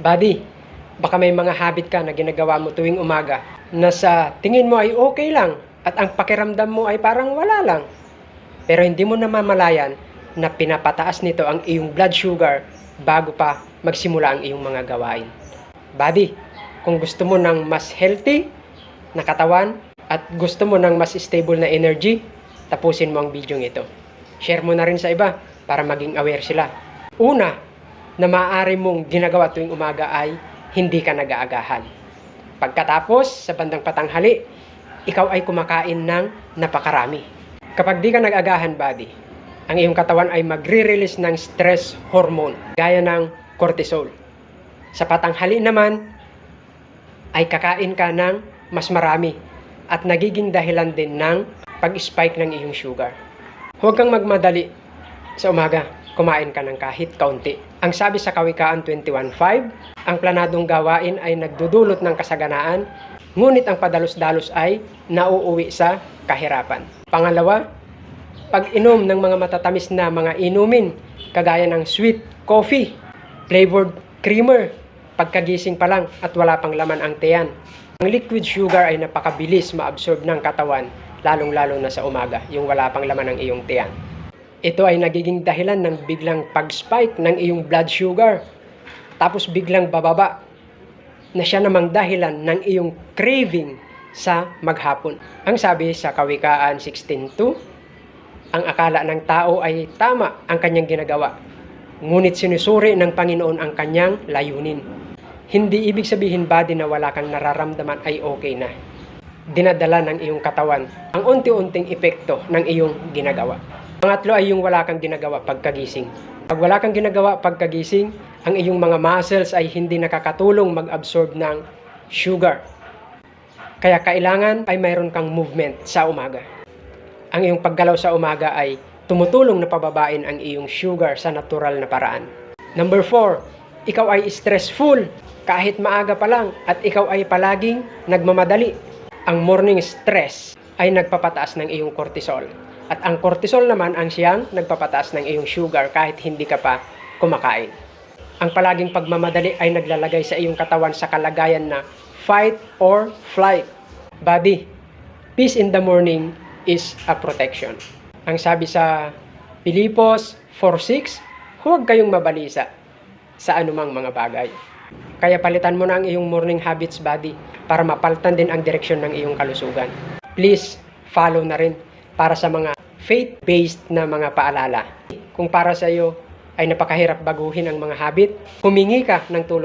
Buddy, baka may mga habit ka na ginagawa mo tuwing umaga na sa tingin mo ay okay lang at ang pakiramdam mo ay parang wala lang. Pero hindi mo namamalayan na pinapataas nito ang iyong blood sugar bago pa magsimula ang iyong mga gawain. Buddy, kung gusto mo ng mas healthy na katawan at gusto mo ng mas stable na energy, tapusin mo ang video ito. Share mo na rin sa iba para maging aware sila. Una, na maaari mong ginagawa tuwing umaga ay hindi ka nag-aagahan. Pagkatapos, sa bandang patanghali, ikaw ay kumakain ng napakarami. Kapag di ka nag-aagahan, buddy, ang iyong katawan ay magre-release ng stress hormone, gaya ng cortisol. Sa patanghali naman, ay kakain ka ng mas marami at nagiging dahilan din ng pag-spike ng iyong sugar. Huwag kang magmadali sa umaga, kumain ka ng kahit kaunti. Ang sabi sa Kawikaan 21:5, ang planadong gawain ay nagdudulot ng kasaganaan, ngunit ang padalos-dalos ay nauuwi sa kahirapan. Pangalawa, pag-inom ng mga matatamis na mga inumin, kagaya ng sweet coffee, flavored creamer, pagkagising pa lang at wala pang laman ang tiyan. Ang liquid sugar ay napakabilis ma-absorb ng katawan, lalong-lalo na sa umaga, yung wala pang laman ang iyong tiyan. Ito ay nagiging dahilan ng biglang pag-spike ng iyong blood sugar, tapos biglang bababa, na siya namang dahilan ng iyong craving sa maghapon. Ang sabi sa Kawikaan 16:2, ang akala ng tao ay tama ang kanyang ginagawa, ngunit sinusuri ng Panginoon ang kanyang layunin. Hindi ibig sabihin, buddy, na wala kang nararamdaman ay okay na. Dinadala ng iyong katawan ang unti-unting epekto ng iyong ginagawa. Pangatlo ay yung wala kang ginagawa pagkagising. Pag wala kang ginagawa pagkagising, ang iyong mga muscles ay hindi nakakatulong mag-absorb ng sugar. Kaya kailangan ay mayroon kang movement sa umaga. Ang iyong paggalaw sa umaga ay tumutulong na pababain ang iyong sugar sa natural na paraan. Number 4, ikaw ay stressful kahit maaga pa lang at ikaw ay palaging nagmamadali. Ang morning stress ay nagpapataas ng iyong cortisol. At ang cortisol naman ang siyang nagpapataas ng iyong sugar kahit hindi ka pa kumakain. Ang palaging pagmamadali ay naglalagay sa iyong katawan sa kalagayan na fight or flight. Buddy, peace in the morning is a protection. Ang sabi sa Pilipos 4:6, huwag kayong mabalisa sa anumang mga bagay. Kaya palitan mo na ang iyong morning habits, buddy, para mapalitan din ang direksyon ng iyong kalusugan. Please, follow na rin para sa mga faith-based na mga paalala. Kung para sa iyo ay napakahirap baguhin ang mga habit, humingi ka ng tulong